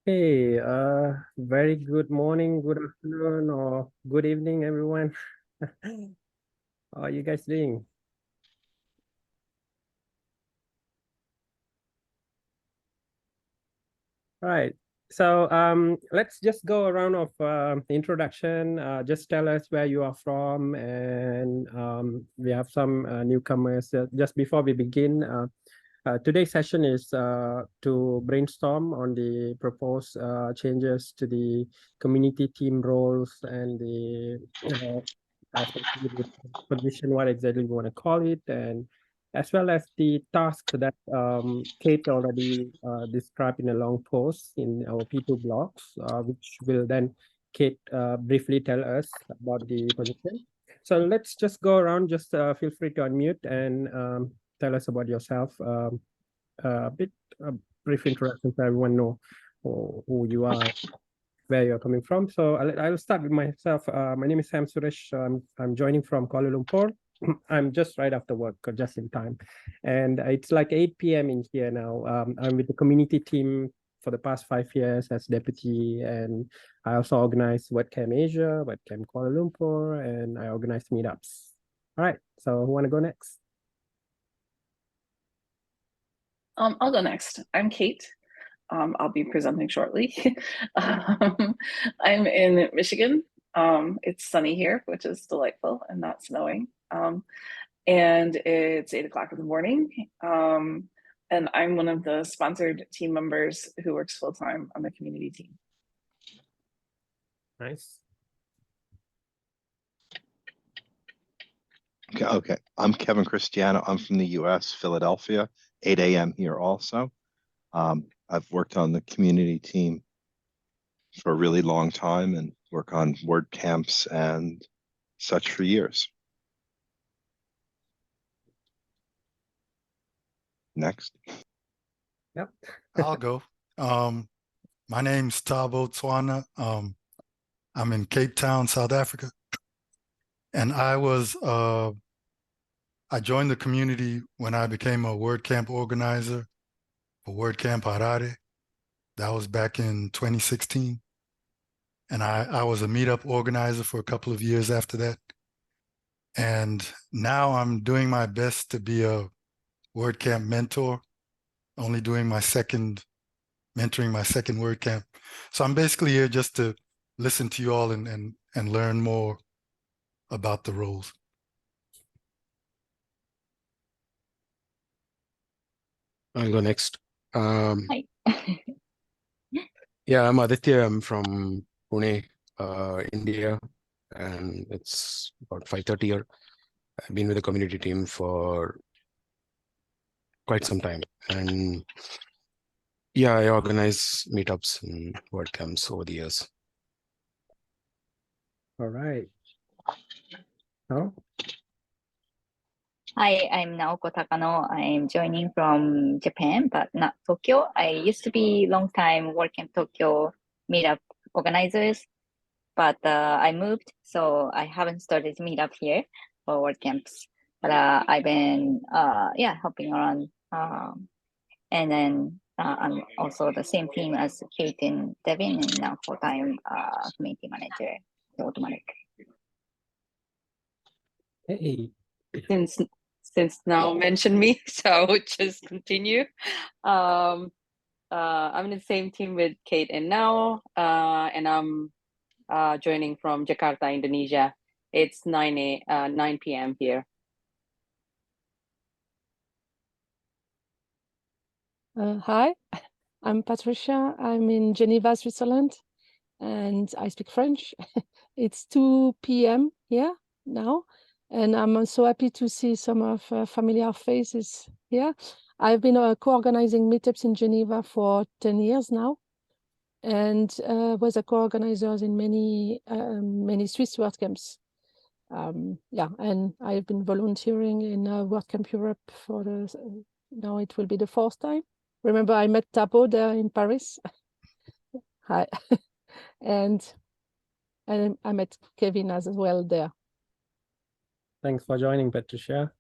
Hey, very good morning, good afternoon, or good evening, everyone. How are you guys doing? All right. So let's just go around of introduction. Just tell us where you are from, and we have some newcomers. Just before we begin, today's session is to brainstorm on the proposed changes to the community team roles and the position, what exactly we want to call it, and as well as the task that Kate already described in a long post in our P2 blogs, which will then Kate briefly tell us about the position. So let's just go around, just feel free to unmute and tell us about yourself. A bit a brief introduction so everyone know who you are, where you're coming from. So I'll start with myself. My name is Sam Suresh. I'm joining from Kuala Lumpur. I'm just right after work, just in time. And it's like 8 p.m. in here now. I'm with the community team for the past 5 years as deputy. And I also organize WordCamp Asia, WordCamp Kuala Lumpur, and I organize meetups. All right. So who want to go next? I'll go next. I'm Kate. I'll be presenting shortly. I'm in Michigan. It's sunny here, which is delightful and not snowing. And it's 8 o'clock in the morning. And I'm one of the sponsored team members who works full-time on the community team. Nice. Okay. I'm Kevin Cristiano. I'm from the US, Philadelphia, 8 a.m. here also. I've worked on the community team for a really long time and work on WordCamps and such for years. Next. Yep. I'll go. My name's Tabo Tswana. I'm in Cape Town, South Africa. And I joined the community when I became a WordCamp organizer for WordCamp Harare. That was back in 2016. And I was a meetup organizer for a couple of years after that. And now I'm doing my best to be a WordCamp mentor, only doing mentoring my second WordCamp. So I'm basically here just to listen to you all and learn more about the roles. I'll go next. Hi. Yeah, I'm Aditya. I'm from Pune, India, and it's about 5:30 here. I've been with the community team for quite some time, and yeah, I organize meetups and WordCamps over the years. All right. Oh, Hi, I'm Naoko Takano. I'm joining from Japan, but not Tokyo. I used to be long time working Tokyo meetup organizers, but I moved, so I haven't started meetup here for WordCamps. But I've been helping around, and then I'm also the same team as Kate and Devin, and now full-time community manager for Automatic. hey. Since now mentioned me, so I would just continue. I'm in the same team with Kate and Now, and I'm joining from Jakarta, Indonesia. It's 9 p.m. here. Hi, I'm Patricia. I'm in Geneva, Switzerland, and I speak French. It's 2 p.m. here now, and I'm so happy to see some of familiar faces here. I've been co-organizing meetups in Geneva for 10 years now, and was a co-organizer in many Swiss WordCamps. And I've been volunteering in WordCamp Europe for now it will be the fourth time. Remember, I met Tabo there in Paris. Hi. and I met Kevin as well there. Thanks for joining, Patricia.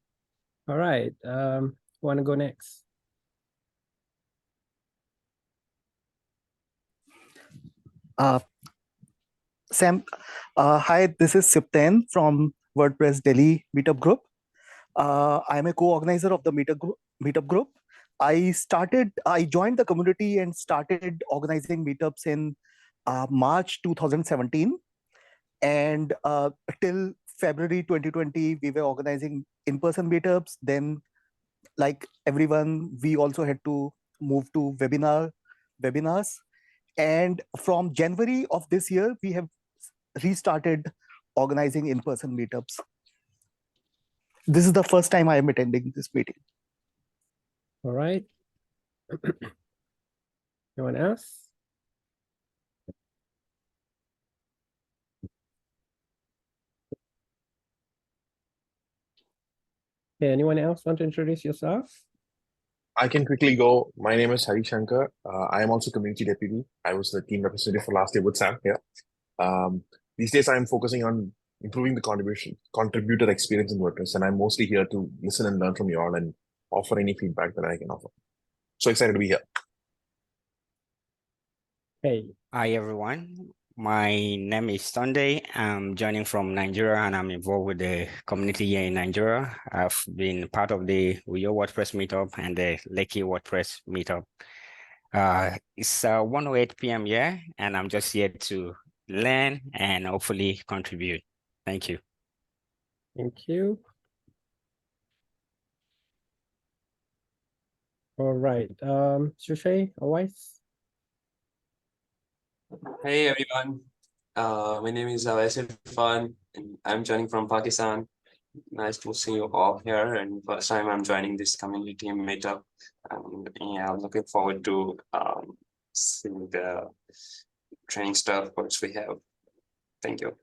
All right. Want to go next? Uh, Sam, hi, this is Sipten from WordPress Delhi Meetup Group. I'm a co-organizer of the Meetup Group. I joined the community and started organizing meetups in March 2017. And till February 2020, we were organizing in-person meetups. Then, like everyone, we also had to move to webinars. And from January of this year, we have restarted organizing in-person meetups. This is the first time I am attending this meeting. All right. Anyone else? Okay, anyone else want to introduce yourself? I can quickly go. My name is Hari Shankar. I am also community deputy. I was the team representative for last year with Sam here. These days, I'm focusing on improving the contributor experience in WordPress, and I'm mostly here to listen and learn from you all and offer any feedback that I can offer. So excited to be here. Hey. Hi everyone, my name is Sunday. I'm joining from Nigeria and I'm involved with the community here in Nigeria. I've been part of the Uyo WordPress meetup and the Lekki WordPress meetup. It's 1:08 p.m. here and I'm just here to learn and hopefully contribute. Thank you. Thank you. All right, Shushay, always. Hey everyone, my name is Awais Irfan and I'm joining from Pakistan. Nice to see you all here, and first time I'm joining this community team meetup. Yeah, I'm looking forward to seeing the training stuff which we have. Thank you.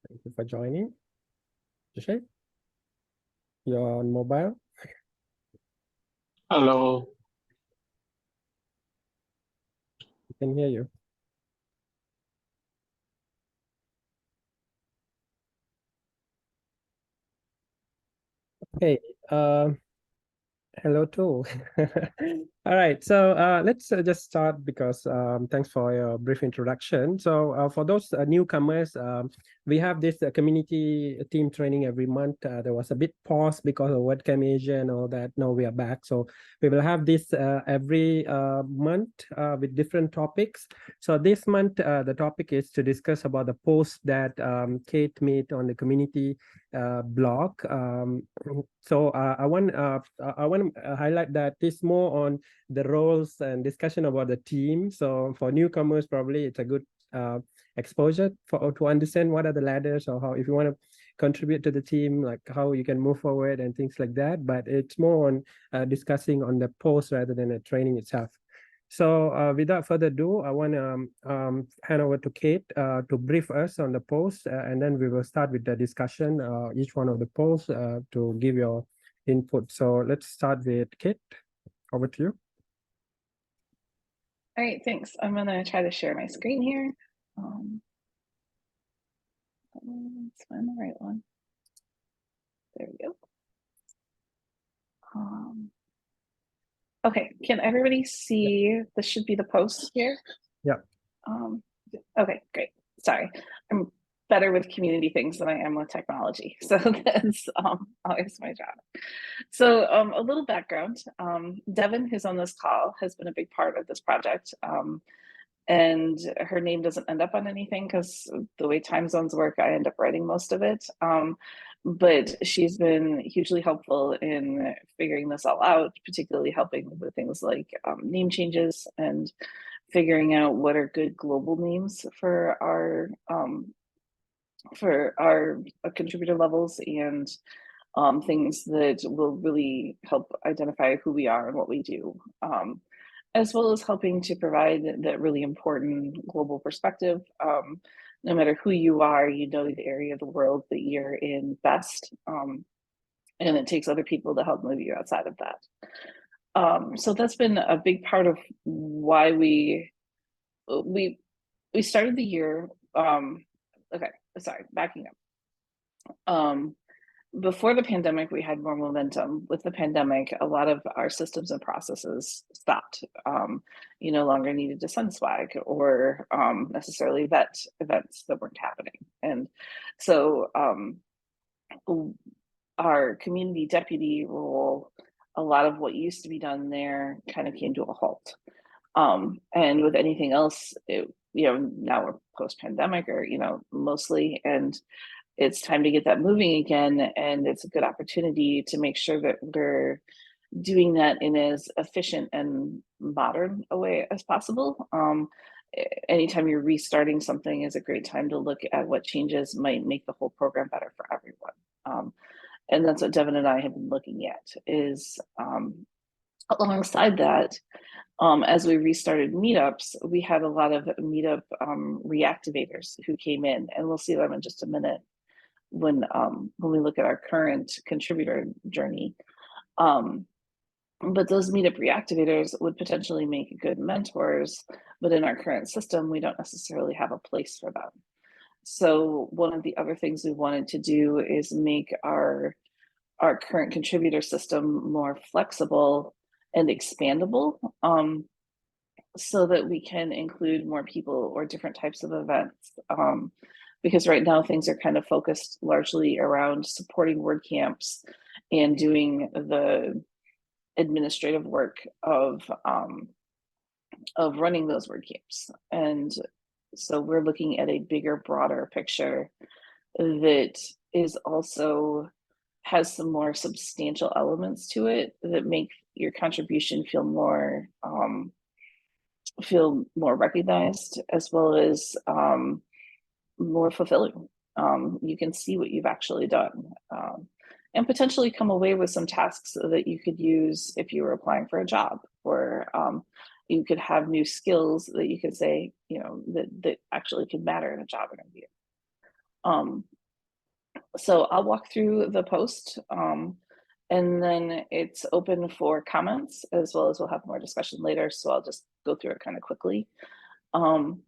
Thank you for joining. Shushay, you're on mobile. Hello. I can hear you. Okay, hello too. All right, so let's just start because thanks for your brief introduction. So for those newcomers, we have this community team training every month. There was a bit pause because of WordCamp Asia and all that. Now we are back. So we will have this every month with different topics. So this month, the topic is to discuss about the post that Kate made on the community blog. So I want to highlight that this more on the roles and discussion about the team. So for newcomers, probably it's a good exposure to understand what are the ladders or how, if you want to contribute to the team, like how you can move forward and things like that. But it's more on discussing on the post rather than the training itself. So without further ado, I want to hand over to Kate to brief us on the post, and then we will start with the discussion, each one of the posts to give your input. So let's start with Kate. Over to you. All right, thanks. I'm gonna try to share my screen here. Let's find the right one. There we go. Okay, can everybody see? This should be the post here. Yeah. Okay, great. Sorry, I'm better with community things than I am with technology, so that's always my job. So a little background. Devin, who's on this call, has been a big part of this project. And her name doesn't end up on anything because the way time zones work, I end up writing most of it. But she's been hugely helpful in figuring this all out, particularly helping with things like name changes and figuring out what are good global names for our contributor levels and things that will really help identify who we are and what we do. As well as helping to provide that really important global perspective. No matter who you are, you know the area of the world that you're in best, and it takes other people to help move you outside of that. So that's been a big part of why we started the year. Okay, sorry, backing up. before the pandemic, we had more momentum. With the pandemic, a lot of our systems and processes stopped. You no longer needed to send swag or necessarily vet events that weren't happening. And so our community deputy role, a lot of what used to be done there kind of came to a halt. And with anything else, now we're post-pandemic or, mostly, and it's time to get that moving again. And it's a good opportunity to make sure that we're doing that in as efficient and modern a way as possible. Anytime you're restarting something is a great time to look at what changes might make the whole program better for everyone. And that's what Devin and I have been looking at is alongside that, as we restarted meetups, we had a lot of meetup reactivators who came in, and we'll see them in just a minute when we look at our current contributor journey. But those meetup reactivators would potentially make good mentors, but in our current system, we don't necessarily have a place for them. So one of the other things we wanted to do is make our current contributor system more flexible and expandable, so that we can include more people or different types of events. Because right now things are kind of focused largely around supporting WordCamps and doing the administrative work of running those WordCamps. And so we're looking at a bigger, broader picture that is also has some more substantial elements to it that make your contribution feel more recognized, as well as more fulfilling. You can see what you've actually done, and potentially come away with some tasks that you could use if you were applying for a job, or you could have new skills that you could say, that actually could matter in a job interview. So I'll walk through the post, and then it's open for comments, as well as we'll have more discussion later. So I'll just go through it kind of quickly. And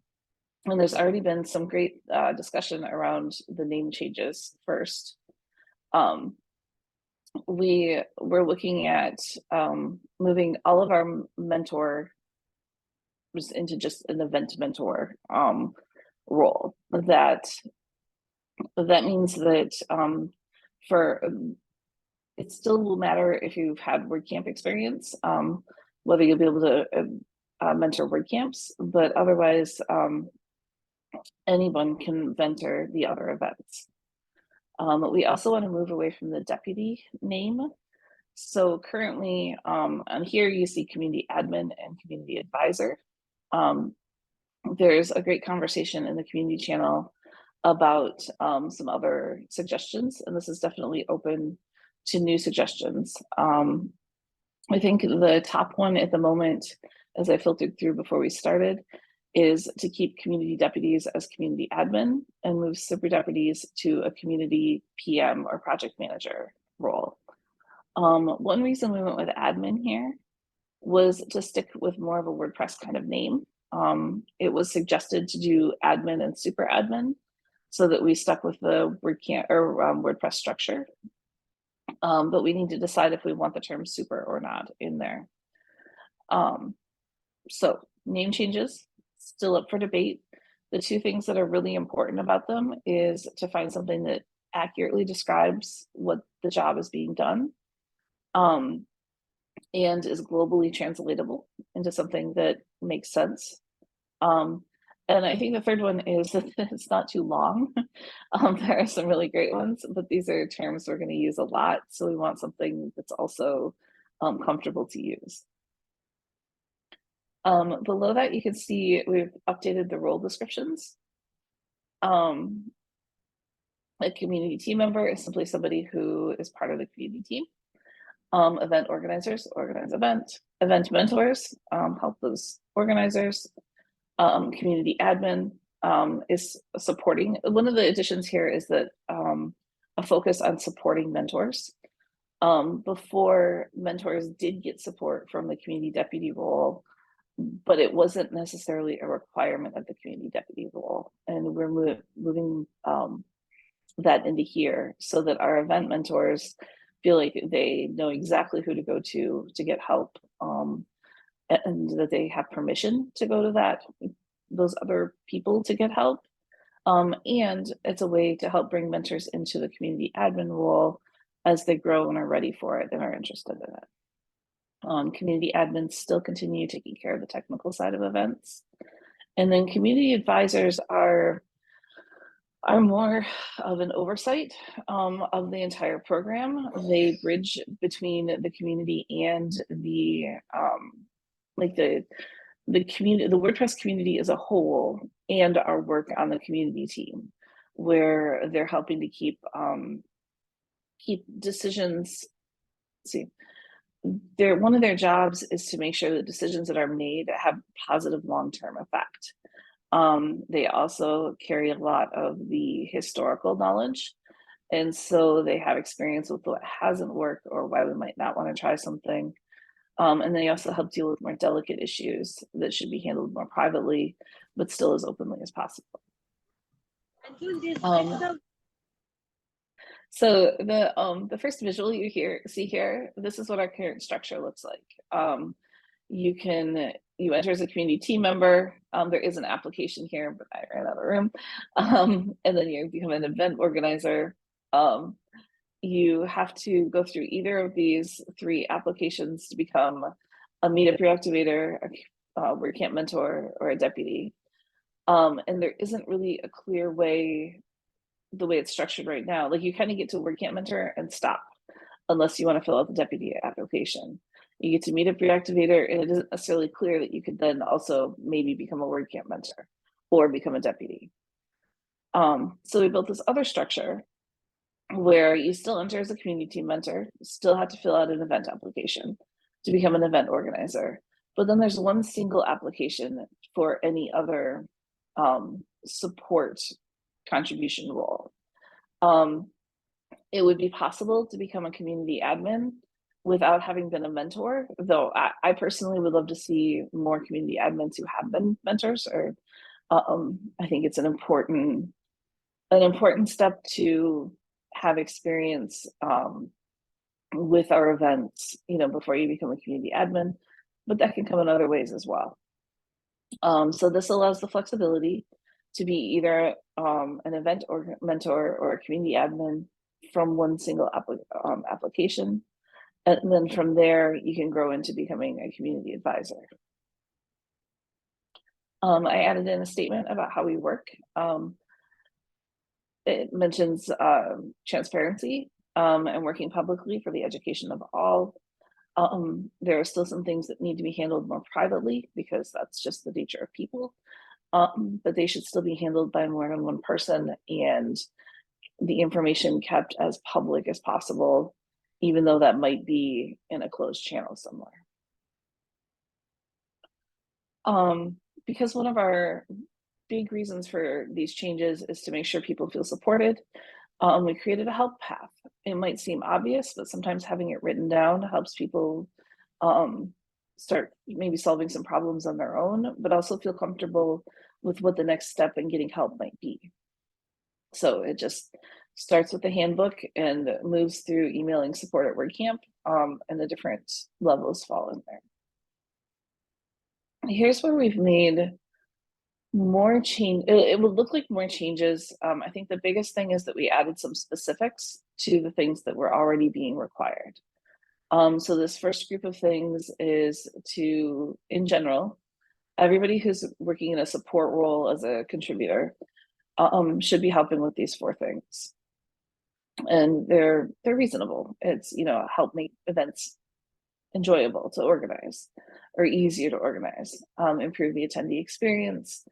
there's already been some great discussion around the name changes first. We're looking at moving all of our mentors into just an event mentor role. That means that it still will matter if you've had WordCamp experience, whether you'll be able to mentor WordCamps, but otherwise anyone can mentor the other events. We also want to move away from the deputy name. So currently on here you see community admin and community advisor. There's a great conversation in the community channel about some other suggestions, and this is definitely open to new suggestions. I think the top one at the moment, as I filtered through before we started, is to keep community deputies as community admin and move super deputies to a community PM or project manager role. One reason we went with admin here was to stick with more of a WordPress kind of name. It was suggested to do admin and super admin, so that we stuck with the WordPress structure. But we need to decide if we want the term super or not in there. So name changes, still up for debate. The two things that are really important about them is to find something that accurately describes what the job is being done, and is globally translatable into something that makes sense. And I think the third one is that it's not too long. There are some really great ones, but these are terms we're going to use a lot. So we want something that's also comfortable to use. Below that, you can see we've updated the role descriptions. A community team member is simply somebody who is part of the community team. Event organizers organize event. Event mentors help those organizers. Community admin is supporting. One of the additions here is that a focus on supporting mentors. Before, mentors did get support from the community deputy role, but it wasn't necessarily a requirement of the community deputy role. And we're moving that into here so that our event mentors feel like they know exactly who to go to get help, and that they have permission to go to those other people to get help. And it's a way to help bring mentors into the community admin role as they grow and are ready for it and are interested in it. Community admins still continue taking care of the technical side of events. And then community advisors are more of an oversight of the entire program. They bridge between the community and the community, the WordPress community as a whole, and our work on the community team, where they're helping to keep decisions. One of their jobs is to make sure that decisions that are made have positive long-term effect. They also carry a lot of the historical knowledge, and so they have experience with what hasn't worked or why we might not want to try something. And they also help deal with more delicate issues that should be handled more privately, but still as openly as possible. So the first visual you see here, this is what our current structure looks like. You enter as a community team member. There is an application here, but I ran out of room. And then you become an event organizer. You have to go through either of these 3 applications to become a meetup reactivator, a WordCamp mentor, or a deputy. And there isn't really a clear way, the way it's structured right now. Like, you kind of get to WordCamp mentor and stop, unless you want to fill out the deputy application. You get to meetup reactivator, and it isn't necessarily clear that you could then also maybe become a WordCamp mentor or become a deputy. So we built this other structure where you still enter as a community team mentor, still have to fill out an event application to become an event organizer. But then there's one single application for any other support contribution role. It would be possible to become a community admin without having been a mentor, though I personally would love to see more community admins who have been mentors. Or I think it's an important step to have experience with our events, before you become a community admin, but that can come in other ways as well. So this allows the flexibility to be either an event or mentor or a community admin from one single application. And then from there, you can grow into becoming a community advisor. I added in a statement about how we work. It mentions transparency and working publicly for the education of all. There are still some things that need to be handled more privately because that's just the nature of people, but they should still be handled by more than one person, and the information kept as public as possible, even though that might be in a closed channel somewhere. Because one of our big reasons for these changes is to make sure people feel supported, we created a help path. It might seem obvious, but sometimes having it written down helps people start maybe solving some problems on their own, but also feel comfortable with what the next step in getting help might be. So it just starts with the handbook and moves through emailing support at WordCamp, and the different levels fall in there. Here's where we've made more change. It would look like more changes. I think the biggest thing is that we added some specifics to the things that were already being required. So this first group of things is to, in general, everybody who's working in a support role as a contributor should be helping with these 4 things. And they're reasonable. It's, help make events enjoyable to organize or easier to organize, improve the attendee experience,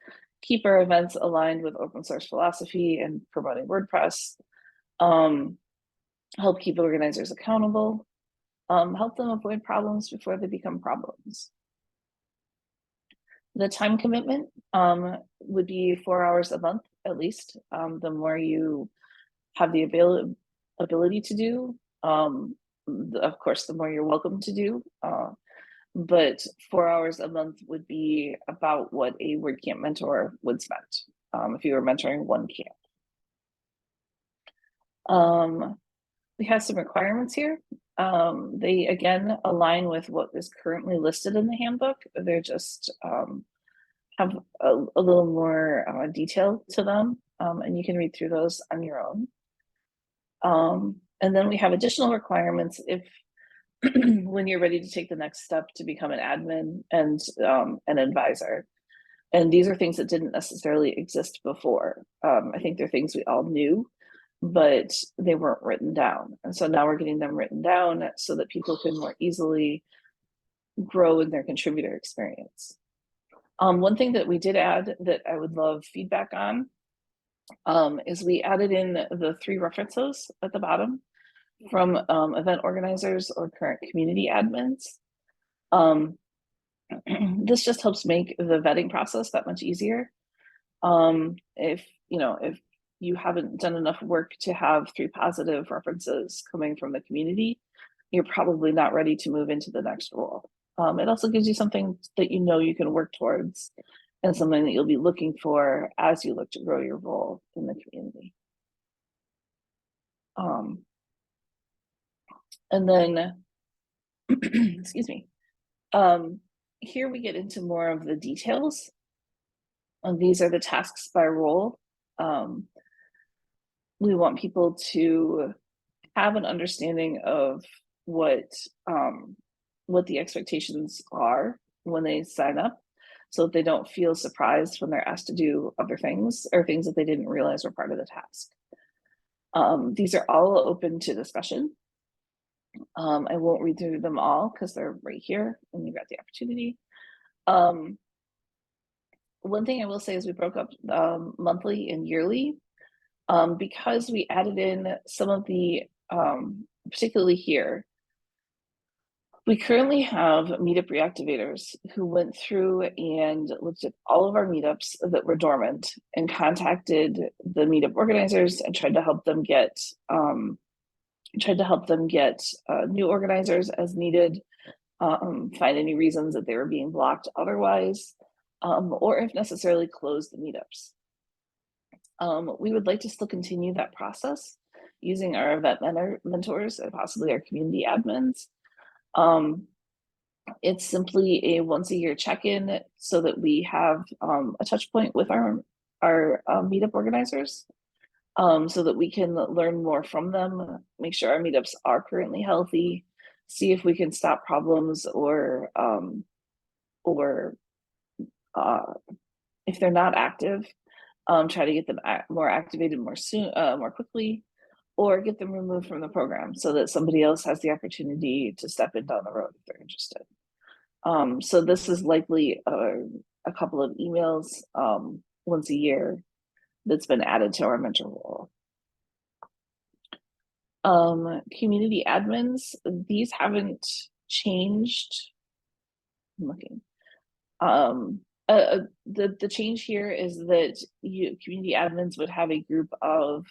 keep our events aligned with open source philosophy and promoting WordPress, help keep organizers accountable, help them avoid problems before they become problems. The time commitment would be 4 hours a month at least. The more you have the ability to do, of course, the more you're welcome to do. But 4 hours a month would be about what a WordCamp mentor would spend if you were mentoring one camp. We have some requirements here. They again align with what is currently listed in the handbook. They're just have a little more detail to them, and you can read through those on your own. And then we have additional requirements if when you're ready to take the next step to become an admin and an advisor. And these are things that didn't necessarily exist before. I think they're things we all knew, but they weren't written down. And so now we're getting them written down so that people can more easily grow in their contributor experience. One thing that we did add that I would love feedback on is we added in the 3 references at the bottom from event organizers or current community admins. This just helps make the vetting process that much easier. If you haven't done enough work to have 3 positive references coming from the community, you're probably not ready to move into the next role. It also gives you something that you can work towards and something that you'll be looking for as you look to grow your role in the community. And then, excuse me, here we get into more of the details. These are the tasks by role. We want people to have an understanding of what the expectations are when they sign up, so that they don't feel surprised when they're asked to do other things or things that they didn't realize were part of the task. These are all open to discussion. I won't read through them all because they're right here and you got the opportunity. One thing I will say is we broke up monthly and yearly because we added in some of the, particularly here, we currently have meetup reactivators who went through and looked at all of our meetups that were dormant and contacted the meetup organizers and tried to help them get new organizers as needed, find any reasons that they were being blocked otherwise, or if necessarily close the meetups. We would like to still continue that process using our event mentors and possibly our community admins. It's simply a once-a-year check-in so that we have a touch point with our meetup organizers, so that we can learn more from them, make sure our meetups are currently healthy, see if we can stop problems or if they're not active, try to get them more activated more quickly, or get them removed from the program so that somebody else has the opportunity to step in down the road if they're interested. So this is likely a couple of emails once a year that's been added to our mentor role. Community admins, these haven't changed. I'm looking. The change here is that community admins would have a group of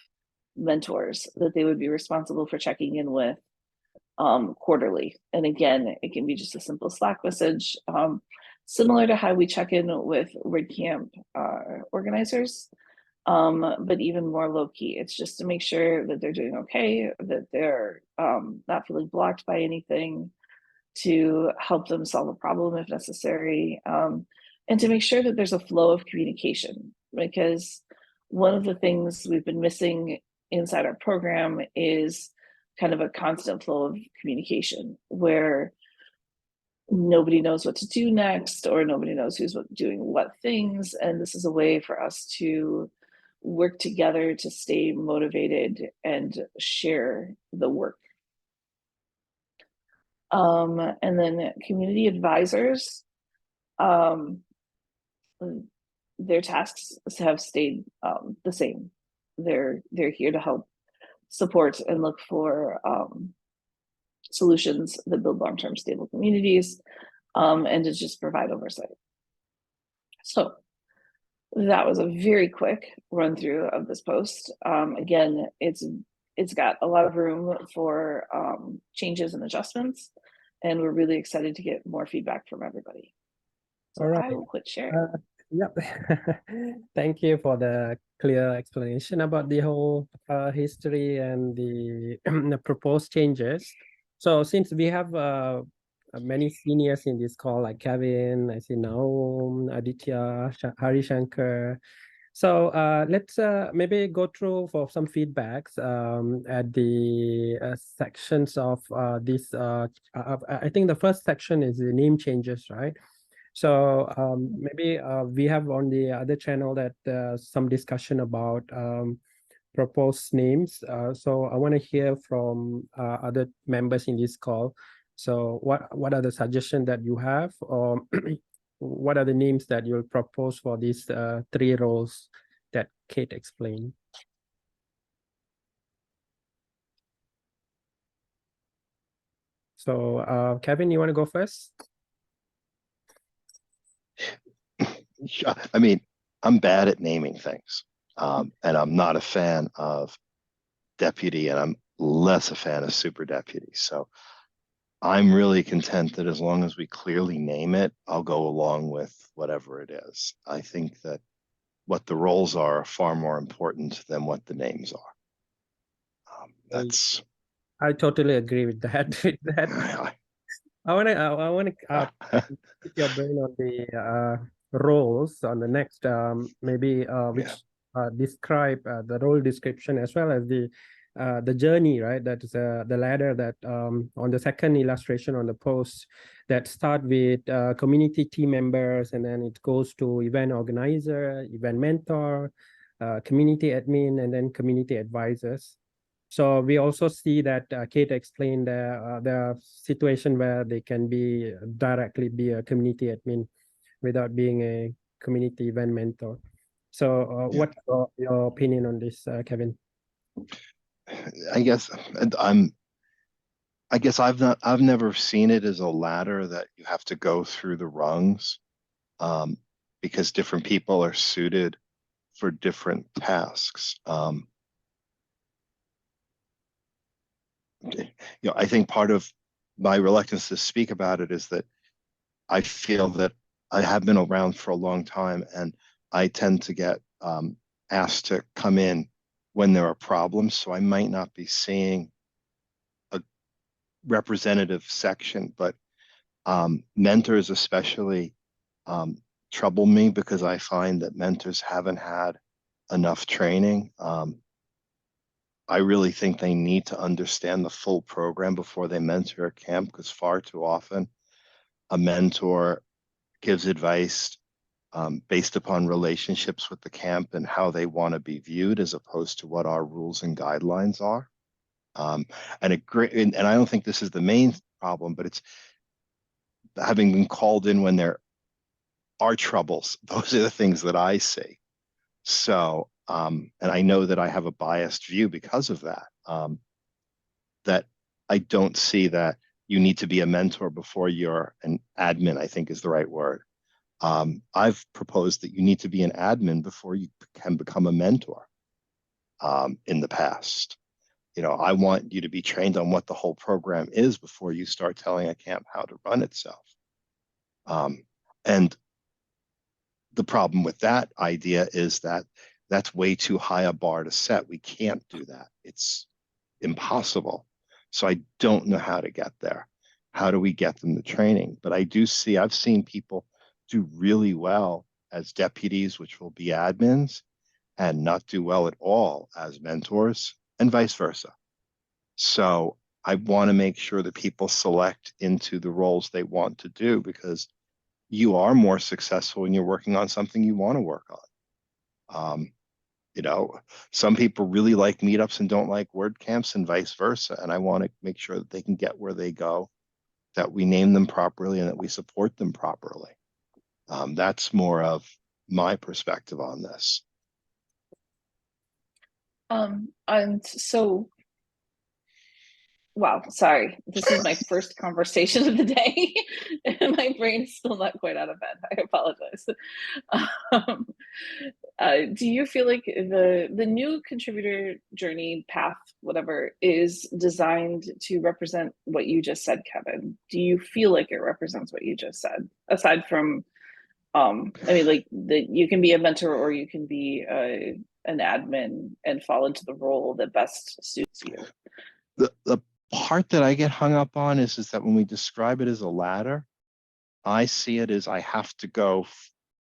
mentors that they would be responsible for checking in with quarterly. And again, it can be just a simple Slack message, similar to how we check in with WordCamp organizers, but even more low key. It's just to make sure that they're doing okay, that they're not feeling blocked by anything, to help them solve a problem if necessary, and to make sure that there's a flow of communication, because one of the things we've been missing inside our program is kind of a constant flow of communication where nobody knows what to do next, or nobody knows who's doing what things. And this is a way for us to work together to stay motivated and share the work. And then community advisors, their tasks have stayed the same. They're here to help support and look for solutions that build long-term stable communities, and to just provide oversight. So that was a very quick run through of this post. Again, it's got a lot of room for changes and adjustments, and we're really excited to get more feedback from everybody. So All right. I will quit sharing. Yep. Thank you for the clear explanation about the whole history and the proposed changes. So since we have many seniors in this call, like Kevin, I see Naum, Aditya, Hari Shankar. So let's maybe go through for some feedbacks at the sections of this. I think the first section is the name changes, right? So maybe we have on the other channel that some discussion about proposed names. So I want to hear from other members in this call. So what are the suggestions that you have, or what are the names that you'll propose for these three roles that Kate explained? So Kevin, you want to go first? I mean, I'm bad at naming things, and I'm not a fan of deputy, and I'm less a fan of super deputy. So I'm really content that as long as we clearly name it, I'll go along with whatever it is. I think that what the roles are far more important than what the names are. That's. I totally agree with that. I want to pick your brain on the roles on the next maybe which describe the role description as well as the journey, right? That is the ladder that on the second illustration on the post that start with community team members, and then it goes to event organizer, event mentor, community admin, and then community advisors. So we also see that Kate explained the situation where they can be directly be a community admin without being a community event mentor. So what's your opinion on this, Kevin? I guess I've never seen it as a ladder that you have to go through the rungs, because different people are suited for different tasks. I think part of my reluctance to speak about it is that I feel that I have been around for a long time, and I tend to get asked to come in when there are problems. So I might not be seeing a representative section, but mentors especially trouble me because I find that mentors haven't had enough training. I really think they need to understand the full program before they mentor a camp, because far too often a mentor gives advice based upon relationships with the camp and how they want to be viewed, as opposed to what our rules and guidelines are. And I don't think this is the main problem, but it's having been called in when there are troubles. Those are the things that I see. So, and I know that I have a biased view because of that, that I don't see that you need to be a mentor before you're an admin, I think is the right word. I've proposed that you need to be an admin before you can become a mentor in the past. I want you to be trained on what the whole program is before you start telling a camp how to run itself. And the problem with that idea is that that's way too high a bar to set. We can't do that. It's impossible. So I don't know how to get there. How do we get them the training? But I've seen people do really well as deputies, which will be admins, and not do well at all as mentors, and vice versa. So I want to make sure that people select into the roles they want to do, because you are more successful when you're working on something you want to work on. Some people really like meetups and don't like WordCamps, and vice versa. And I want to make sure that they can get where they go, that we name them properly, and that we support them properly. That's more of my perspective on this. And so, wow, sorry. This is my first conversation of the day, and my brain is still not quite out of bed. I apologize. Do you feel like the new contributor journey path, whatever, is designed to represent what you just said, Kevin? Do you feel like it represents what you just said, aside from I mean, like you can be a mentor or you can be an admin and fall into the role that best suits you. The part that I get hung up on is that when we describe it as a ladder, I see it as I have to go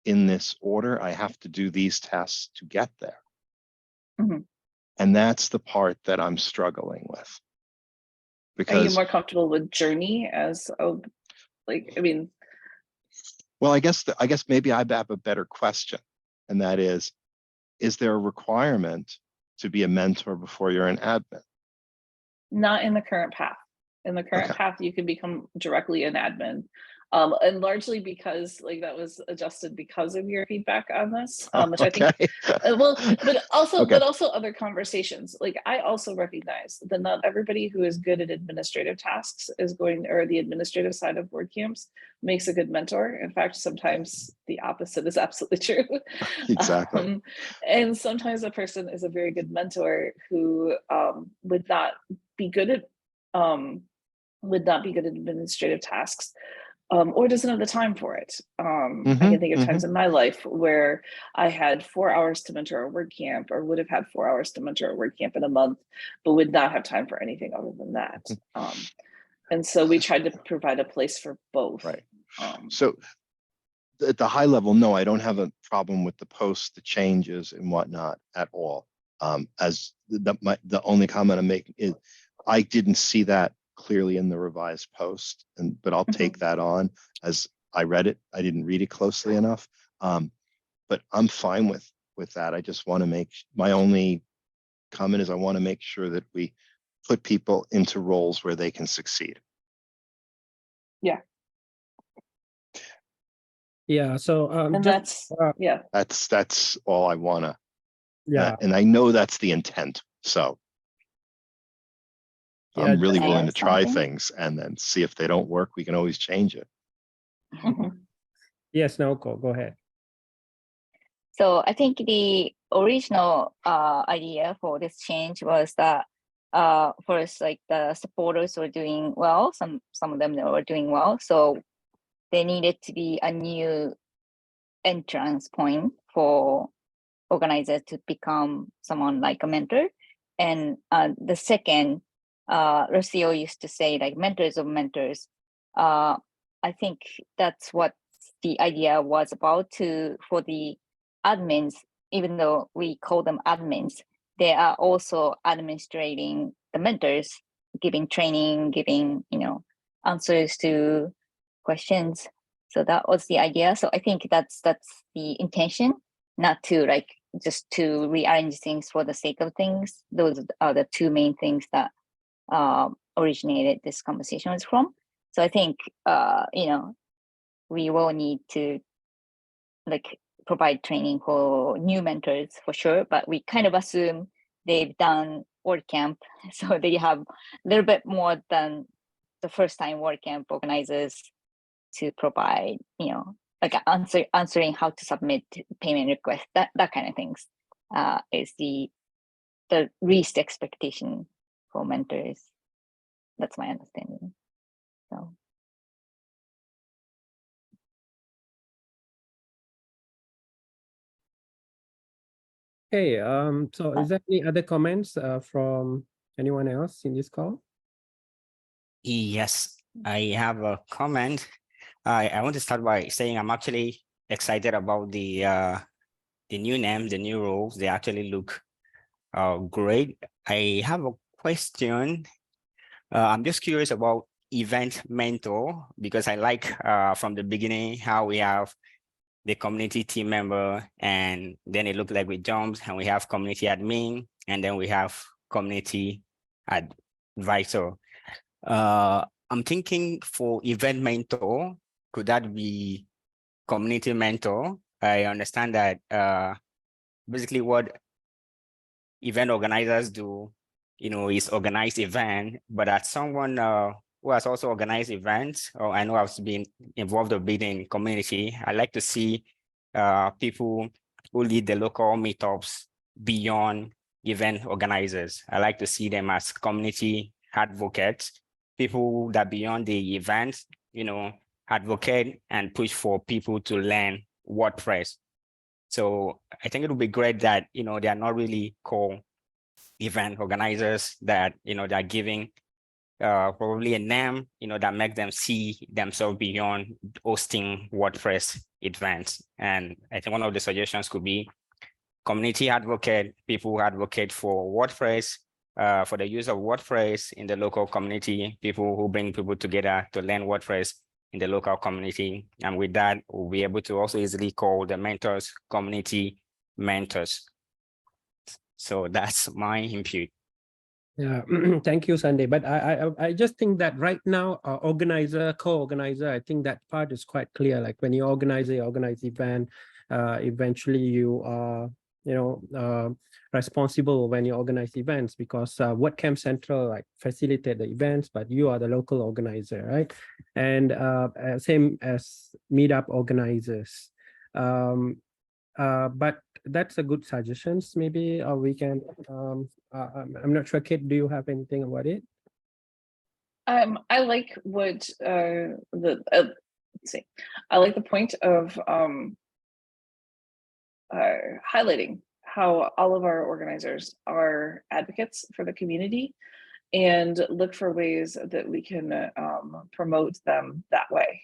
in this order. I have to do these tasks to get there. Mhm. And that's the part that I'm struggling with. Are you Because, more comfortable with journey as a, like, I mean, well, I guess maybe I have a better question. And that is there a requirement to be a mentor before you're an admin? not in the current path. In the current Okay. path, you can become directly an admin. And largely because like that was adjusted because of your feedback on this, which I think, well, but also other conversations. Like I also recognize that not everybody who is good at administrative tasks is going, or the administrative side of WordCamps makes a good mentor. In fact, sometimes the opposite is absolutely true. Exactly. And sometimes a person is a very good mentor who would not be good at administrative tasks. Or doesn't have the time for it. I can think of times in my life where I had 4 hours to mentor a WordCamp, or would have had 4 hours to mentor a WordCamp in a month, but would not have time for anything other than that. And so we tried to provide a place for both. Right. So at the high level, no, I don't have a problem with the posts, the changes and whatnot at all. As the only comment I'm making is I didn't see that clearly in the revised post, but I'll take that on as I read it. I didn't read it closely enough, but I'm fine with that. I just want to make, my only comment is I want to make sure that we put people into roles where they can succeed. Yeah. Yeah. So And just that's all I want to. Yeah. And I know that's the intent. So Yeah, I'm really Can I willing to add try something? things and then see if they don't work. We can always change it. Yes, Naoko, go ahead. So I think the original idea for this change was that first, like the supporters were doing well, some of them were doing well, so there needed to be a new entrance point for organizers to become someone like a mentor. And the second, Rocio used to say like mentors of mentors. I think that's what the idea was about for the admins, even though we call them admins, they are also administrating the mentors, giving training, giving, answers to questions. So that was the idea. So I think that's the intention, not to like just to rearrange things for the sake of things. Those are the two main things that originated this conversation was from. So I think we will need to like provide training for new mentors for sure, but we kind of assume they've done WordCamp, so they have a little bit more than the first time WordCamp organizers to provide, like answering how to submit payment requests, that kind of things is the least expectation for mentors. That's my understanding. So. Okay, so is there any other comments from anyone else in this call? Yes, I have a comment. I want to start by saying I'm actually excited about the new names, the new roles. They actually look great. I have a question. I'm just curious about event mentor, because I like from the beginning how we have the community team member, and then it looked like we jumped and we have community admin, and then we have community advisor. I'm thinking for event mentor, could that be community mentor? I understand that basically what event organizers do, is organize event, but as someone who has also organized events, or I know I've been involved a bit in community, I like to see people who lead the local meetups beyond event organizers. I like to see them as community advocates, people that beyond the event, advocate and push for people to learn WordPress. So I think it would be great that, they are not really called event organizers, that, they're giving probably a name, that make them see themselves beyond hosting WordPress events. And I think one of the suggestions could be community advocate, people who advocate for WordPress, for the use of WordPress in the local community, people who bring people together to learn WordPress in the local community. And with that, we'll be able to also easily call the mentors community mentors. So that's my input. Yeah, thank you, Sunday. But I just think that right now, organizer, co-organizer, I think that part is quite clear. Like when you organize event, eventually you are, responsible when you organize events, because WordCamp Central like facilitate the events, but you are the local organizer, right? And same as meetup organizers. But that's a good suggestions. Maybe we can. I'm not sure, Kate. Do you have anything about it? I like what let's see. I like the point of highlighting how all of our organizers are advocates for the community, and look for ways that we can promote them that way.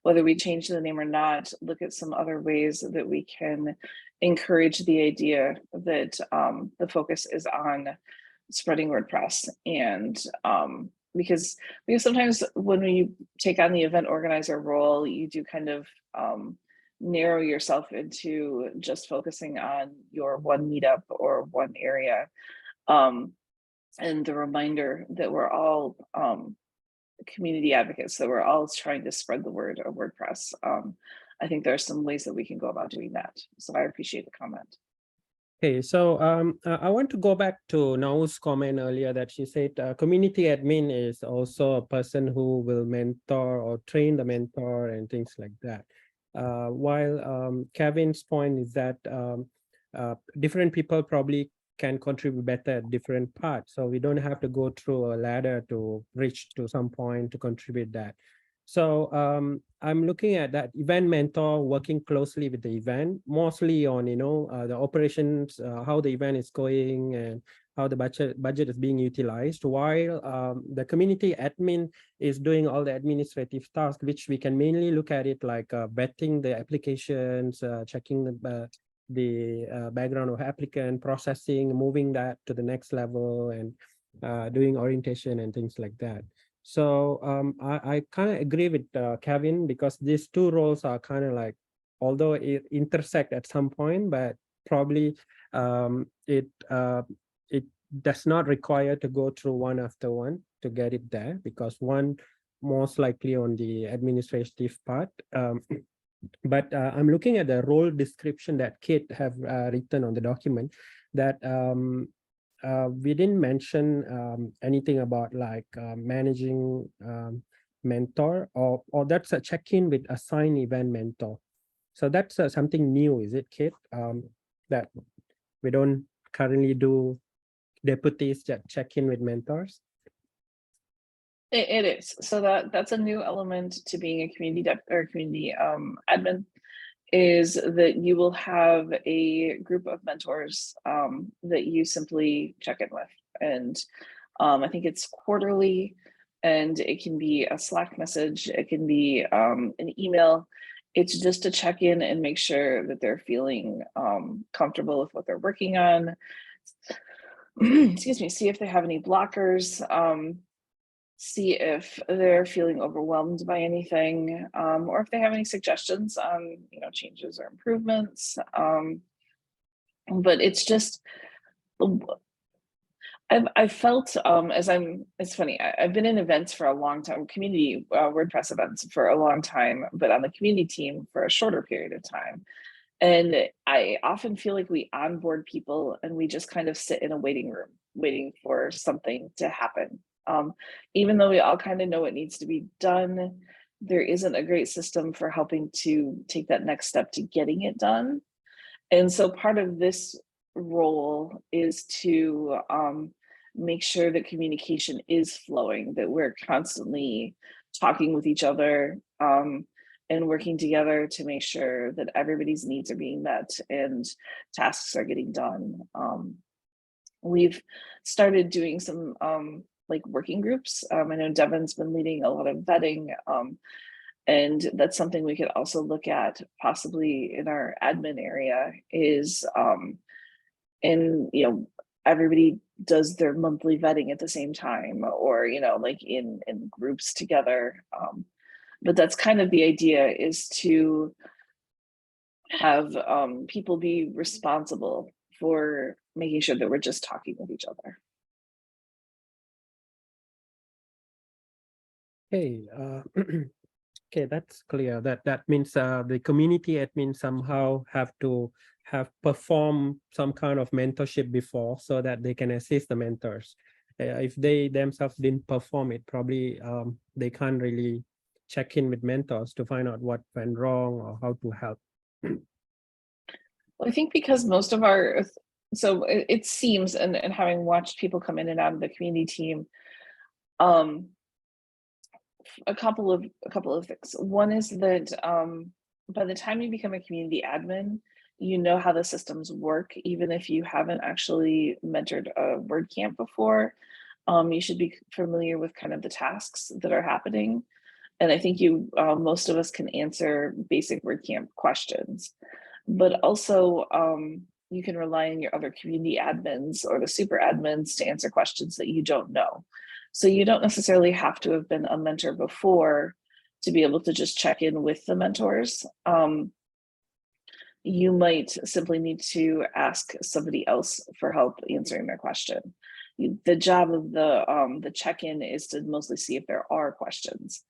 Whether we change the name or not, look at some other ways that we can encourage the idea that the focus is on spreading WordPress. And because sometimes when you take on the event organizer role, you do kind of narrow yourself into just focusing on your one meetup or one area. And the reminder that we're all community advocates, that we're all trying to spread the word of WordPress. I think there are some ways that we can go about doing that. So I appreciate the comment. Okay, so I want to go back to Nau's comment earlier that she said community admin is also a person who will mentor or train the mentor and things like that. While Kevin's point is that different people probably can contribute better at different parts. So we don't have to go through a ladder to reach to some point to contribute that. So I'm looking at that event mentor working closely with the event, mostly on, the operations, how the event is going and how the budget is being utilized, while the community admin is doing all the administrative tasks, which we can mainly look at it like vetting the applications, checking the background of applicant, processing, moving that to the next level, and doing orientation and things like that. So I kind of agree with Kevin, because these two roles are kind of like, although it intersect at some point, but probably it does not require to go through one after one to get it there, because one most likely on the administrative part. But I'm looking at the role description that Kate have written on the document, that we didn't mention anything about like managing mentor, or that's a check-in with assigned event mentor. So that's something new, is it, Kate? That we don't currently do deputies that check in with mentors? It is. So that's a new element to being a community admin, is that you will have a group of mentors that you simply check in with. And I think it's quarterly, and it can be a Slack message, it can be an email. It's just to check in and make sure that they're feeling comfortable with what they're working on. Excuse me, see if they have any blockers. See if they're feeling overwhelmed by anything, or if they have any suggestions on, changes or improvements. But it's just, I've felt it's funny, I've been in events for a long time, community WordPress events for a long time, but on the community team for a shorter period of time. And I often feel like we onboard people and we just kind of sit in a waiting room, waiting for something to happen. Even though we all kind of know what needs to be done, there isn't a great system for helping to take that next step to getting it done. And so part of this role is to make sure that communication is flowing, that we're constantly talking with each other, and working together to make sure that everybody's needs are being met and tasks are getting done. We've started doing some like working groups. I know Devin's been leading a lot of vetting, and that's something we could also look at possibly in our admin area is, and everybody does their monthly vetting at the same time, or like in groups together. But that's kind of the idea, is to have people be responsible for making sure that we're just talking with each other. Okay, okay, that's clear. That means the community admin somehow have to have performed some kind of mentorship before, so that they can assist the mentors. If they themselves didn't perform it, probably they can't really check in with mentors to find out what went wrong or how to help. Well, I think because most of our, so it seems, and having watched people come in and out of the community team, a couple of things. One is that by the time you become a community admin, you know how the systems work, even if you haven't actually mentored a WordCamp before. You should be familiar with kind of the tasks that are happening. And I think most of us can answer basic WordCamp questions, but also you can rely on your other community admins or the super admins to answer questions that you don't know. So you don't necessarily have to have been a mentor before to be able to just check in with the mentors. You might simply need to ask somebody else for help answering their question. The job of the check-in is to mostly see if there are questions.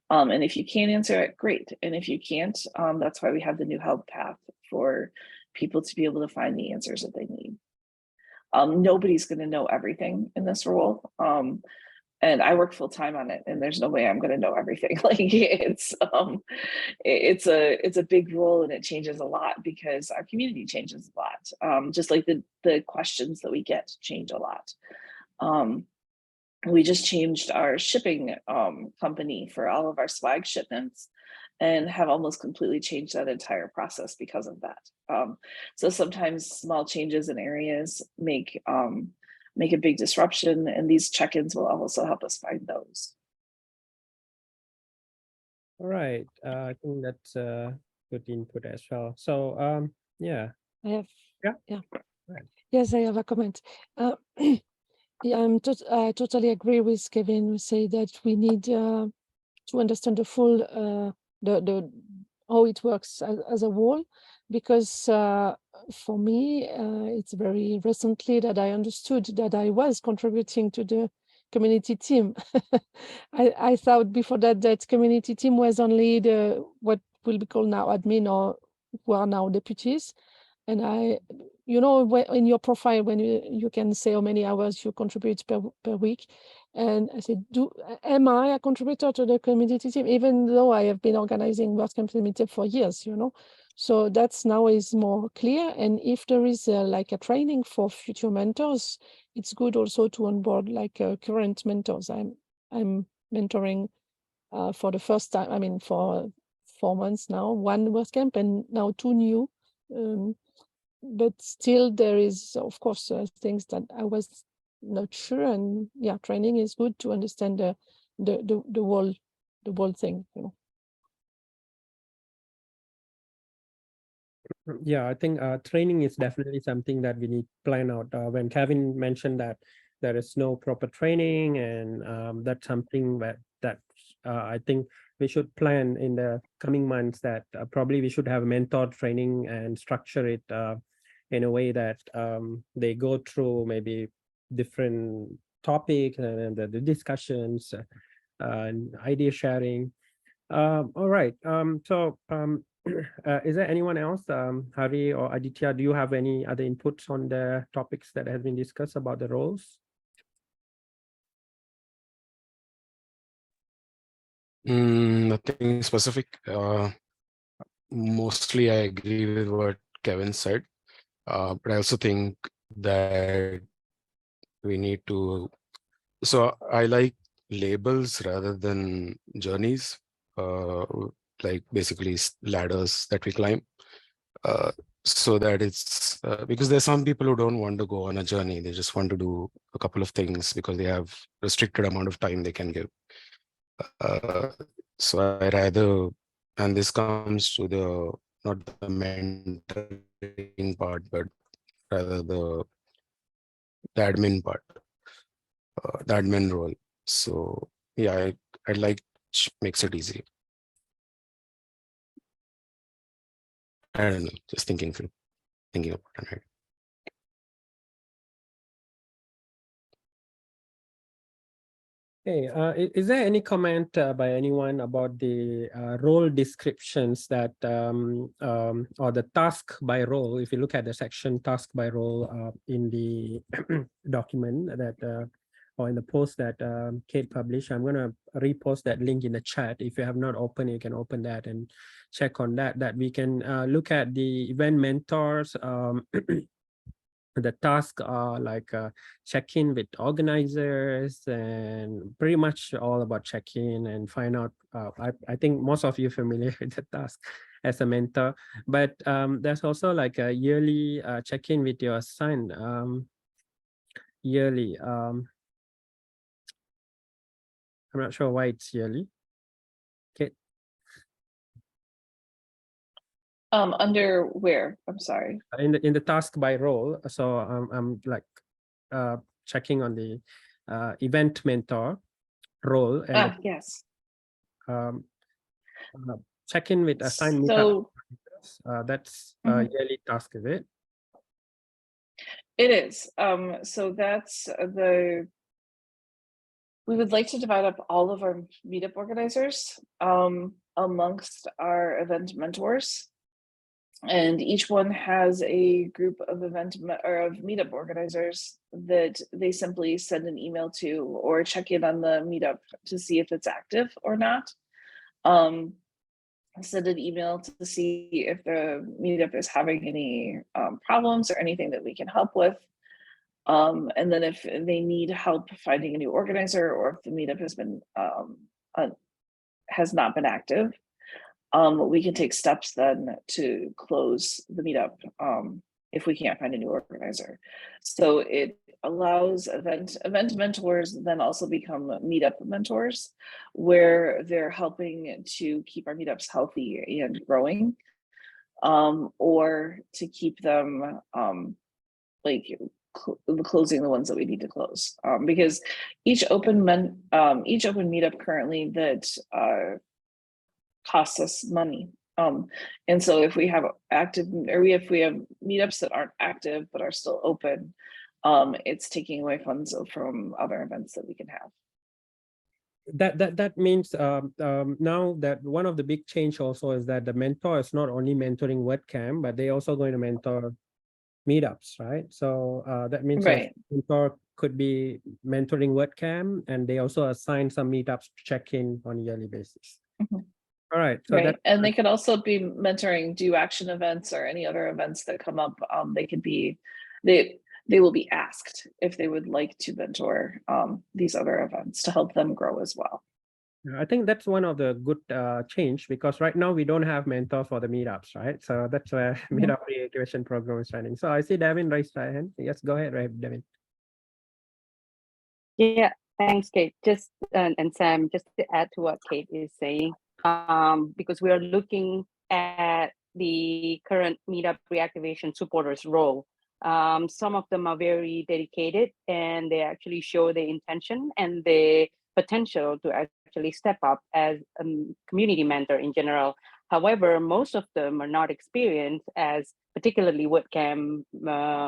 And if you can't answer it, great. And if you can't, that's why we have the new help path for people to be able to find the answers that they need. Nobody's going to know everything in this role. And I work full time on it, and there's no way I'm going to know everything. Like it's a big role, and it changes a lot because our community changes a lot. Just like the questions that we get change a lot. We just changed our shipping company for all of our swag shipments, and have almost completely changed that entire process because of that. So sometimes small changes in areas make a big disruption, and these check-ins will also help us find those. All right, I think that's good input as well. So yeah. I have, yeah. Yes, I have a comment. Yeah, I totally agree with Kevin who say that we need to understand the full the how it works as a whole, because for me it's very recently that I understood that I was contributing to the community team. I thought before that community team was only the what will be called now admin, or who are now deputies. And in your profile, when you can say how many hours you contribute per week, and I said, am I a contributor to the community team, even though I have been organizing WordCamp Limited for years, So that's now is more clear. And if there is like a training for future mentors, it's good also to onboard like current mentors. I'm mentoring for the first time, I mean, for 4 months now, one WordCamp and now 2 new. But still there is, of course, things that I was not sure, and yeah, training is good to understand the whole thing, Yeah, I think training is definitely something that we need to plan out. When Kevin mentioned that there is no proper training, and that's something that I think we should plan in the coming months, that probably we should have mentor training and structure it in a way that they go through maybe different topics and the discussions and idea sharing. All right. Is there anyone else, Hari or Aditya, do you have any other inputs on the topics that have been discussed about the roles? Nothing specific. Mostly I agree with what Kevin said, but I also think that we need to, so I like labels rather than journeys. like basically ladders that we climb. So that it's because there's some people who don't want to go on a journey. They just want to do a couple of things because they have restricted amount of time they can give. So I rather, and this comes to the, not the mentoring part, but rather the admin part, the admin role. So yeah, I like makes it easy. I don't know, just thinking about it. Hey, is there any comment by anyone about the role descriptions that or the task by role? If you look at the section task by role in the document that or in the post that Kate published, I'm going to repost that link in the chat. If you have not opened it, you can open that and check on that. That we can look at the event mentors. The tasks are like check-in with organizers and pretty much all about check-in and find out. I think most of you familiar with the task as a mentor, but there's also like a yearly check-in with your son. Yearly. I'm not sure why it's yearly. Okay. Under where? I'm sorry. In the task by role. So I'm like checking on the event mentor role and Yes. Check in with assigned meetup. That's yearly task, is it? It is. So that's we would like to divide up all of our meetup organizers amongst our event mentors. And each one has a group of of meetup organizers that they simply send an email to or check in on the meetup to see if it's active or not. Send an email to see if the meetup is having any problems or anything that we can help with. And then if they need help finding a new organizer or if the meetup has not been active, we can take steps then to close the meetup if we can't find a new organizer. So it allows event mentors then also become meetup mentors, where they're helping to keep our meetups healthy and growing, or to keep them closing the ones that we need to close, because each open meetup currently that costs us money. And so if we have if we have meetups that aren't active but are still open, it's taking away funds from other events that we can have. That means now that one of the big change also is that the mentor is not only mentoring WordCamp, but they also going to mentor meetups, right? So that means right. a mentor could be mentoring WordCamp, and they also assign some meetups to check in on a yearly basis. All right. So right. And they could also be mentoring Do Action events or any other events that come up. They could be, they will be asked if they would like to mentor these other events to help them grow as well. I think that's one of the good change, because right now we don't have mentor for the meetups, right? So that's where meetup reactivation program is running. So I see Devin raised her hand. Yes, go ahead, Devin. Yeah, thanks, Kate. Just and Sam, just to add to what Kate is saying, because we are looking at the current meetup reactivation supporters role. Some of them are very dedicated and they actually show the intention and the potential to actually step up as a community mentor in general. However, most of them are not experienced as particularly WordCamp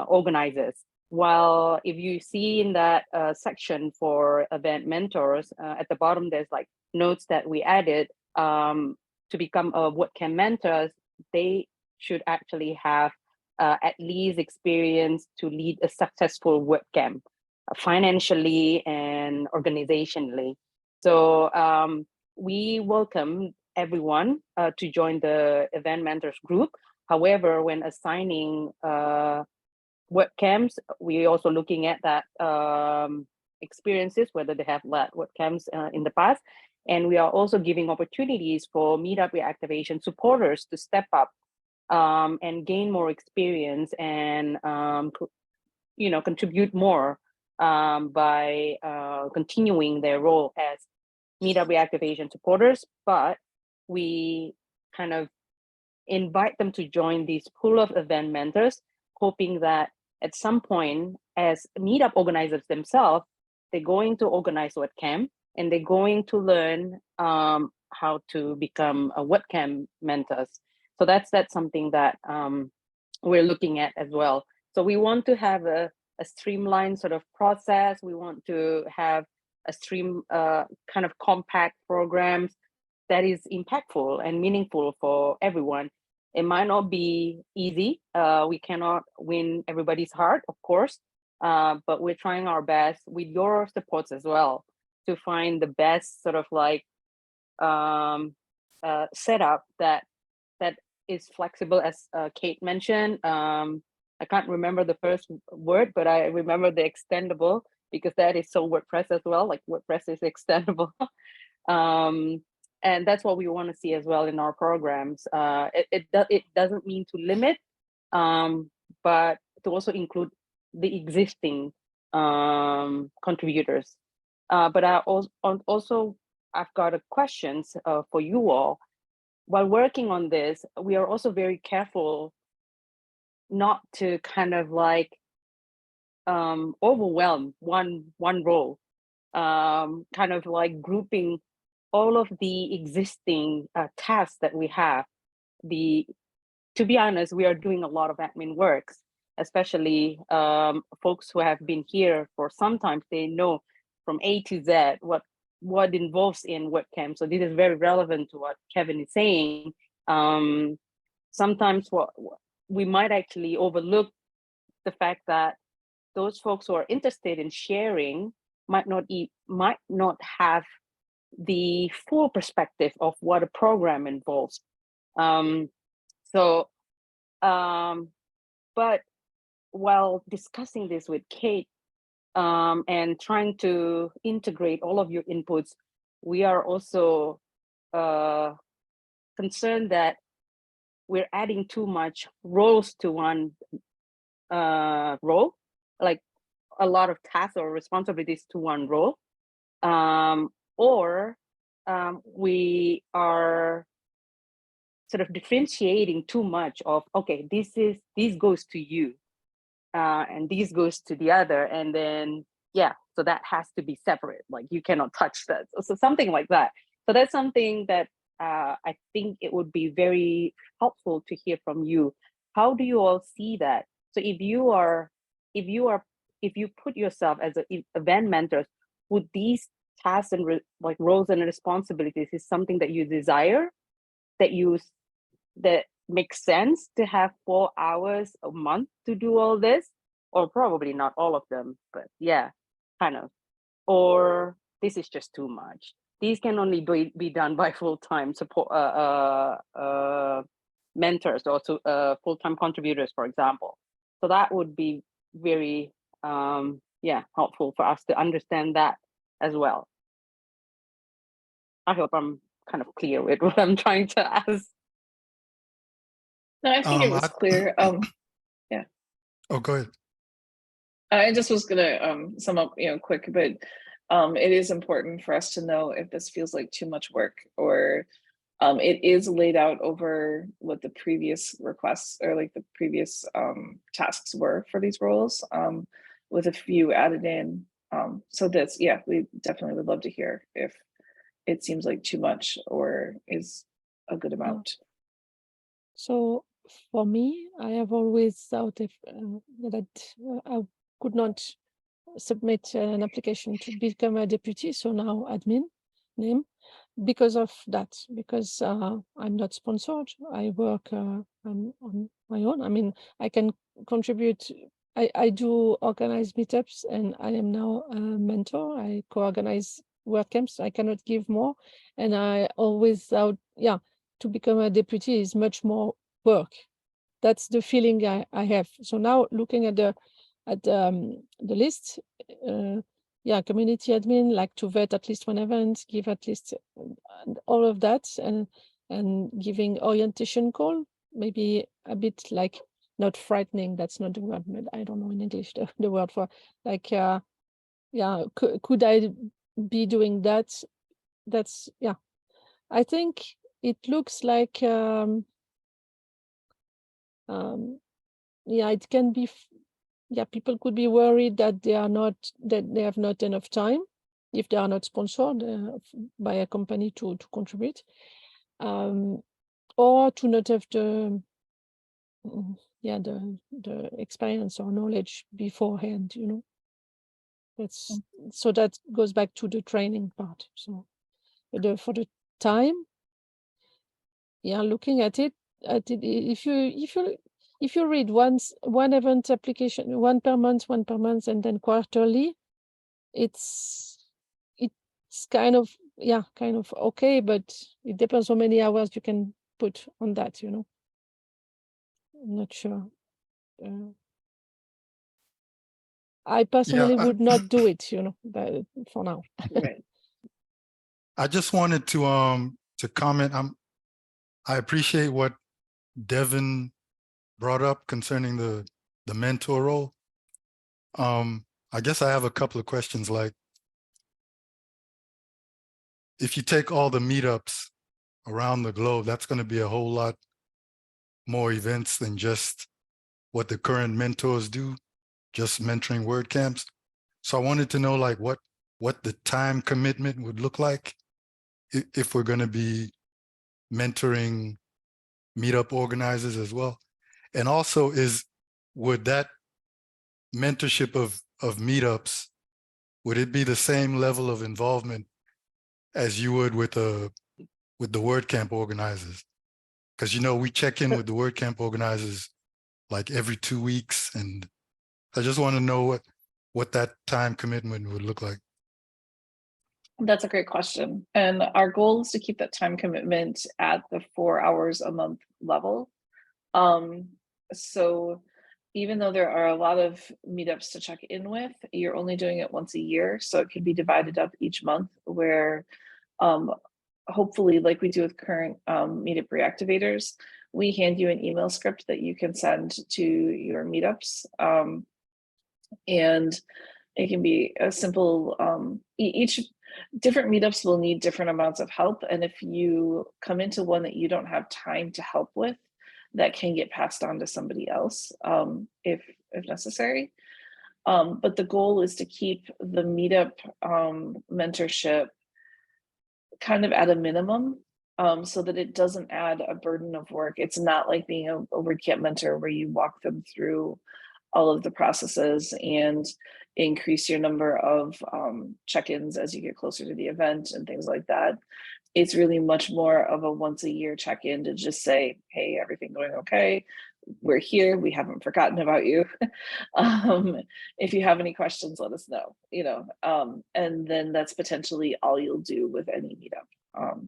organizers. While if you see in that section for event mentors, at the bottom, there's like notes that we added to become a WordCamp mentors, they should actually have at least experience to lead a successful WordCamp financially and organizationally. So we welcome everyone to join the event mentors group. However, when assigning WordCamps, we're also looking at that experiences, whether they have led WordCamps in the past, And we are also giving opportunities for Meetup Reactivation supporters to step up and gain more experience and contribute more by continuing their role as Meetup Reactivation supporters. But we kind of invite them to join this pool of event mentors, hoping that at some point, as Meetup organizers themselves, they're going to organize WordCamp and they're going to learn how to become a WordCamp mentors. So that's something that we're looking at as well. So we want to have a streamlined sort of process. We want to have a kind of compact programs that is impactful and meaningful for everyone. It might not be easy. We cannot win everybody's heart, of course, but we're trying our best with your supports as well to find the best sort of like setup that is flexible, as Kate mentioned. I can't remember the first word, but I remember the extendable, because that is so WordPress as well, like WordPress is extendable. And that's what we want to see as well in our programs. It doesn't mean to limit, but to also include the existing contributors. But I've got a questions for you all. While working on this, we are also very careful not to kind of like overwhelm one role, kind of like grouping all of the existing tasks that we have. To be honest, we are doing a lot of admin works, especially folks who have been here for some time. They know from A to Z what involves in WordCamp. So this is very relevant to what Kevin is saying. Sometimes what we might actually overlook the fact that those folks who are interested in sharing might not have the full perspective of what a program involves. But while discussing this with Kate and trying to integrate all of your inputs, we are also concerned that we're adding too much roles to one role, like a lot of tasks or responsibilities to one role, or we are sort of differentiating too much of, okay, this goes to you, and this goes to the other, and then so that has to be separate, like you cannot touch that. So something like that. So that's something that I think it would be very helpful to hear from you. How do you all see that? So if you put yourself as an event mentor, would these tasks and like roles and responsibilities is something that you desire, that makes sense to have 4 hours a month to do all this? Or probably not all of them, but yeah, kind of. Or this is just too much. These can only be done by full-time support mentors or full-time contributors, for example. So that would be very helpful for us to understand that as well. I hope I'm kind of clear with what I'm trying to ask. No, I think it was clear. Yeah. Oh, go ahead. I just was gonna sum up, quick, but it is important for us to know if this feels like too much work, or it is laid out over what the previous requests or like the previous tasks were for these roles, with a few added in. So this, we definitely would love to hear if it seems like too much or is a good amount. So for me, I have always thought that I could not submit an application to become a deputy, so now admin name, because of that, because I'm not sponsored. I work I'm on my own. I mean, I can contribute. I do organize meetups, and I am now a mentor. I co-organize WordCamps. I cannot give more, and I always thought, to become a deputy is much more work. That's the feeling I have. So now looking at the list, community admin, like to vet at least one event, give at least all of that, and giving orientation call, maybe a bit like not frightening. That's not the word, but I don't know in English the word for like could I be doing that? That's I think it looks like it can be people could be worried that they have not enough time if they are not sponsored by a company to contribute, or to not have the experience or knowledge beforehand, That's so that goes back to the training part. So for the time, looking at it, if you read one event application, one per month, and then quarterly, it's kind of okay, but it depends how many hours you can put on that, I'm not sure. I personally would not do it, but for now. Right. I just wanted to comment. I appreciate what Devin brought up concerning the mentor role. I guess I have a couple of questions. Like, if you take all the meetups around the globe, that's going to be a whole lot more events than just what the current mentors do, just mentoring WordCamps. So I wanted to know, like, what the time commitment would look like if we're going to be mentoring meetup organizers as well. And also, would that mentorship of meetups, would it be the same level of involvement as you would with the WordCamp organizers? Because we check in with the WordCamp organizers like every 2 weeks, and I just want to know what that time commitment would look like. That's a great question. And our goal is to keep that time commitment at the 4 hours a month level. So even though there are a lot of meetups to check in with, you're only doing it once a year. So it can be divided up each month where hopefully, like we do with current meetup reactivators, we hand you an email script that you can send to your meetups. And it can be a simple, each different meetups will need different amounts of help. And if you come into one that you don't have time to help with, that can get passed on to somebody else if necessary. But the goal is to keep the meetup mentorship kind of at a minimum, so that it doesn't add a burden of work. It's not like being a WordCamp mentor where you walk them through all of the processes and increase your number of check-ins as you get closer to the event and things like that. It's really much more of a once a year check-in to just say, hey, everything going okay? We're here, we haven't forgotten about you. If you have any questions, let us know, and then that's potentially all you'll do with any meetup.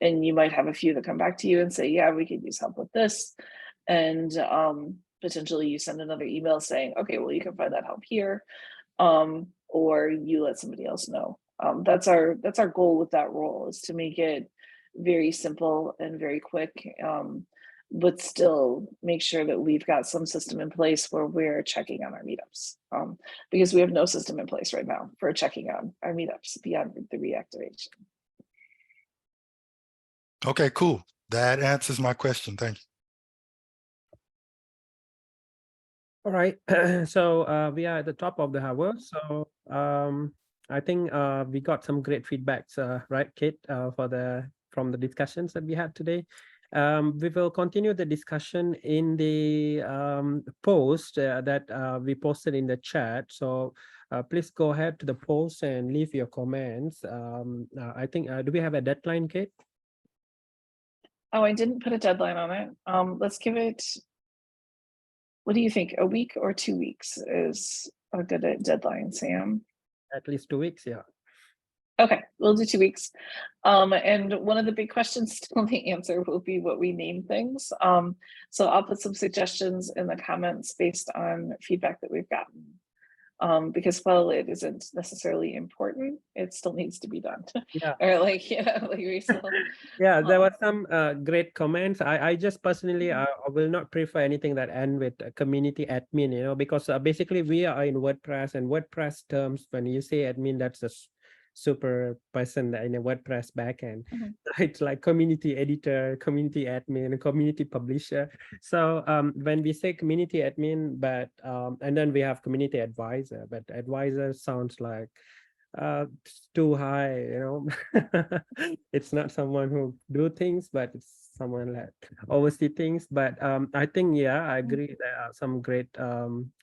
And you might have a few that come back to you and say, yeah, we could use help with this. And potentially you send another email saying, okay, well, you can find that help here. Or you let somebody else know. That's our goal with that role, is to make it very simple and very quick, but still make sure that we've got some system in place where we're checking on our meetups, because we have no system in place right now for checking on our meetups beyond the reactivation. Okay, cool. That answers my question. Thank you. All right, so we are at the top of the hour. So I think we got some great feedbacks, right, Kate, from the discussions that we had today. We will continue the discussion in the post that we posted in the chat. So please go ahead to the post and leave your comments. I think, do we have a deadline, Kate? Oh, I didn't put a deadline on it. Let's give it, what do you think? A week or 2 weeks is a good deadline, Sam? At least 2 weeks, yeah. Okay, we'll do 2 weeks. And one of the big questions still to answer will be what we name things. So I'll put some suggestions in the comments based on feedback that we've gotten. because while it isn't necessarily important, it still needs to be done. Yeah. Or like, yeah, like we still. Yeah, there um, were some great comments. I just personally I will not prefer anything that end with community admin, you know, because basically we are in WordPress, and WordPress terms, when you say admin, that's a super person in a WordPress backend. Mhm. It's like community editor, community admin, community publisher. So when we say community admin, but and then we have community advisor, but advisor sounds like it's too high, you know. It's not someone who do things, but it's someone that oversee things. But I think, yeah, I agree, there are some great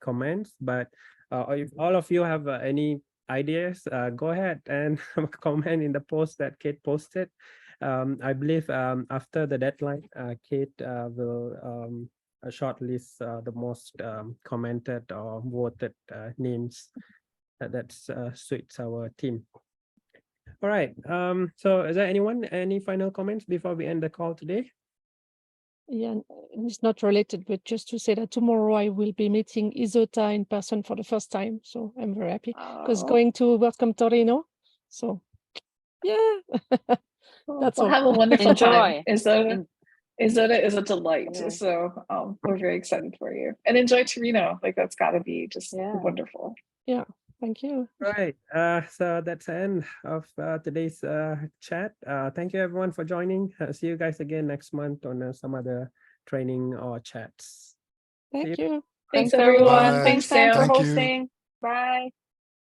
comments. But if all of you have any ideas, go ahead and comment in the post that Kate posted. I believe after the deadline, Kate will shortlist the most commented or voted names that suits our team. All right. So is there any final comments before we end the call today? Yeah, it's not related, but just to say that tomorrow I will be meeting Isota in person for the first time. So I'm very happy because Oh. going to WordCamp Torino. So yeah, that's Well, all. have a wonderful time. Enjoy. Isota is a delight. Yeah. So we're very excited for you. And enjoy Torino. Like that's gotta be just Yeah. wonderful. Yeah, thank you. Right. So that's the end of today's chat. Thank you everyone for joining. See you guys again next month on some other training or chats. See Thank you. Thanks Thanks everyone. everyone. Bye. Thanks Thanks Sam for Sam. Thank you. hosting. Bye.